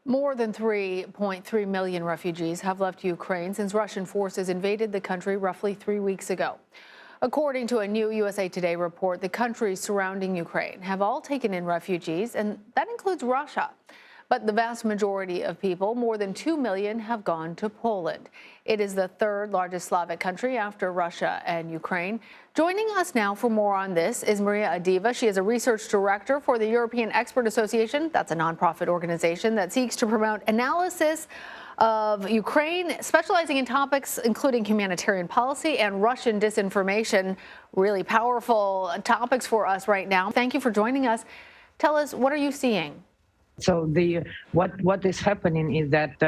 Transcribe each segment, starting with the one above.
More than 3.3 million refugees have left Ukraine since Russian forces invaded the country roughly 3 weeks ago. According to a new USA Today report, the countries surrounding Ukraine have all taken in refugees, and that includes Russia. But the vast majority of people, more than 2 million, have gone to Poland. It is the third largest Slavic country after Russia and Ukraine. Joining us now for more on this is Maria Avdeeva. She is a research director for the European Expert Association. That's a nonprofit organization that seeks to promote analysis of Ukraine, specializing in topics including humanitarian policy and Russian disinformation. Really powerful topics for us right now. Thank you for joining us. Tell us, what are you seeing? So what is happening is that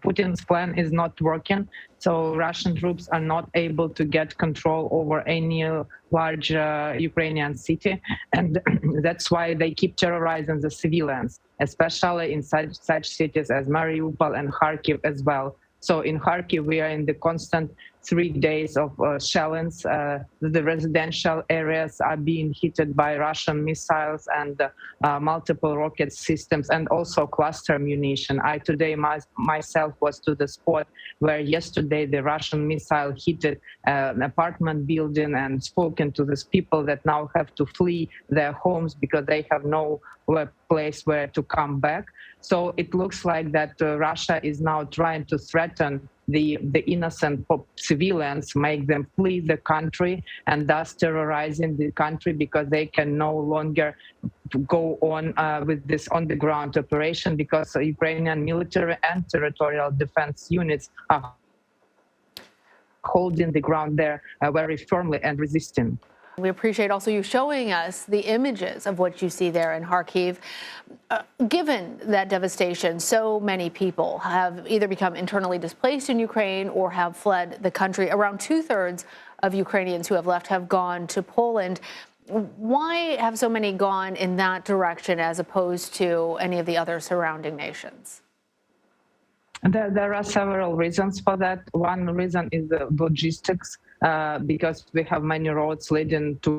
Putin's plan is not working. So Russian troops are not able to get control over any large Ukrainian city, and that's why they keep terrorizing the civilians, especially in such cities as Mariupol and Kharkiv as well. So in Kharkiv, we are in the constant 3 days of shellings. The residential areas are being hit by Russian missiles and multiple rocket systems, and also cluster munition. I today myself was to the spot where yesterday the Russian missile hit an apartment building and spoken to these people that now have to flee their homes because they have no place where to come back. So it looks like that Russia is now trying to threaten the innocent civilians, make them flee the country, and thus terrorizing the country because they can no longer go on with this on-the-ground operation because Ukrainian military and territorial defense units are holding the ground there very firmly and resisting. We appreciate also you showing us the images of what you see there in Kharkiv. Given that devastation, so many people have either become internally displaced in Ukraine or have fled the country. Around 2/3 of Ukrainians who have left have gone to Poland. Why have so many gone in that direction as opposed to any of the other surrounding nations? There are several reasons for that. One reason is the logistics, because we have many roads leading to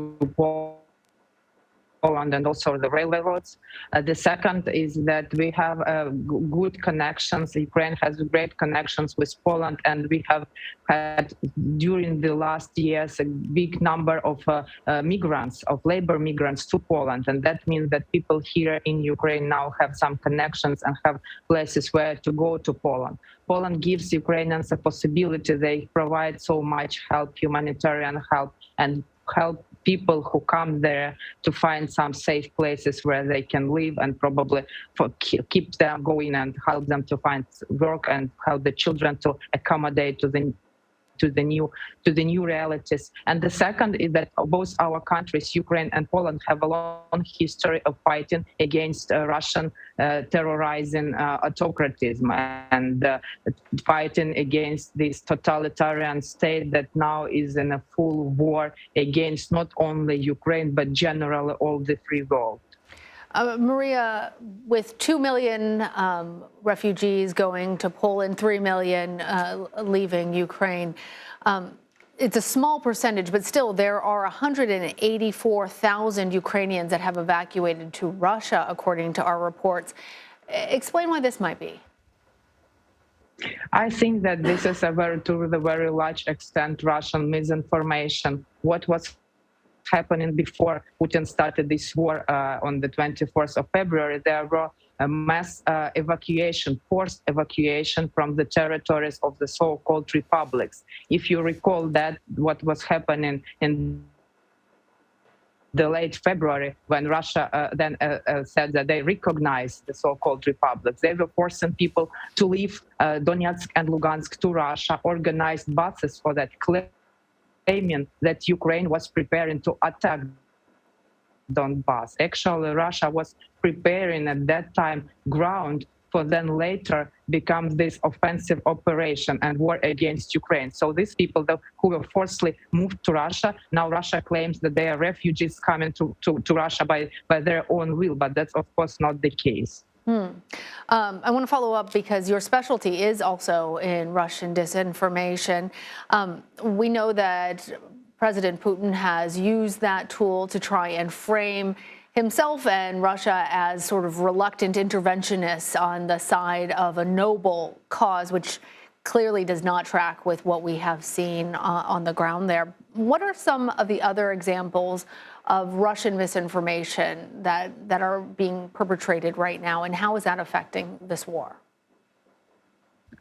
Poland and also the railway roads. The second is that we have good connections. Ukraine has great connections with Poland, and we have had during the last years a big number of migrants, of labor migrants to Poland. And that means that people here in Ukraine now have some connections and have places where to go to Poland. Poland gives Ukrainians a possibility. They provide so much help, humanitarian help, and help people who come there to find some safe places where they can live, and probably keep them going and help them to find work and help the children to accommodate to the new realities. And the second is that both our countries, Ukraine and Poland, have a long history of fighting against Russian terrorizing autocratism and fighting against this totalitarian state that now is in a full war against not only Ukraine but generally all the free world. Maria, with 2 million refugees going to Poland, 3 million leaving Ukraine, it's a small percentage, but still there are 184,000 Ukrainians that have evacuated to Russia, according to our reports. Explain why this might be. I think that this is to the very large extent Russian misinformation. What was happening before Putin started this war on the 24th of February, there were a mass forced evacuation from the territories of the so-called republics. If you recall that what was happening in the late February, when Russia then said that they recognized the so-called republics, they were forcing people to leave Donetsk and Lugansk to Russia, organized buses for that, claiming that Ukraine was preparing to attack Donbass. Actually, Russia was preparing at that time ground for then later become this offensive operation and war against Ukraine. So these people who were forcibly moved to Russia, now Russia claims that they are refugees coming to Russia by their own will, but that's of course not the case. I want to follow up because your specialty is also in Russian disinformation. We know that President Putin has used that tool to try and frame himself and Russia as sort of reluctant interventionists on the side of a noble cause, which clearly does not track with what we have seen on the ground there. What are some of the other examples of Russian misinformation that are being perpetrated right now, and how is that affecting this war?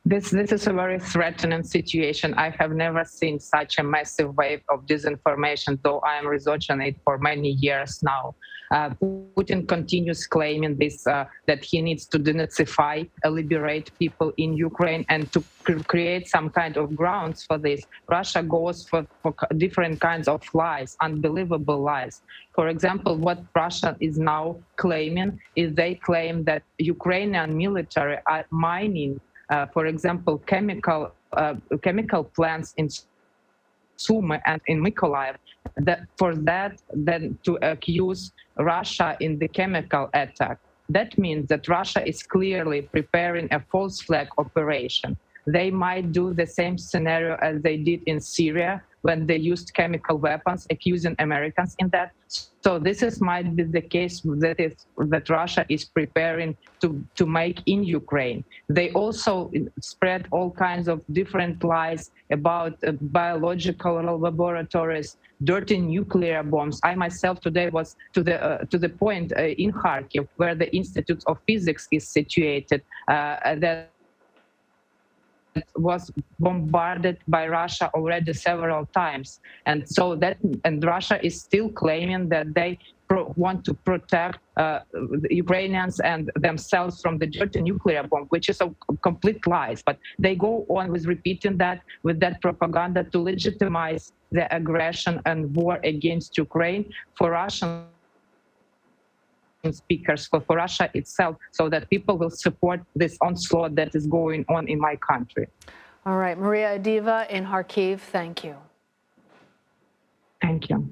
This is a very threatening situation. I have never seen such a massive wave of disinformation, though I am researching it for many years now. Putin continues claiming this, that he needs to denazify, liberate people in Ukraine, and to create some kind of grounds for this. Russia goes for different kinds of lies, unbelievable lies. For example, what Russia is now claiming is they claim that Ukrainian military are mining, for example, chemical plants in Sumy and in Mykolaiv. Then to accuse Russia in the chemical attack. That means that Russia is clearly preparing a false flag operation. They might do the same scenario as they did in Syria when they used chemical weapons, accusing Americans in that. So might be the case that Russia is preparing to make in Ukraine. They also spread all kinds of different lies about biological laboratories, dirty nuclear bombs. I myself today was to the point in Kharkiv where the Institute of Physics is situated, that was bombarded by Russia already several times, and Russia is still claiming that they want to protect the Ukrainians and themselves from the dirty nuclear bomb, which is a complete lies. But they go on with repeating that, with that propaganda to legitimize the aggression and war against Ukraine for Russian speakers, for Russia itself, so that people will support this onslaught that is going on in my country. All right, Maria Avdeeva in Kharkiv, thank you. Thank you.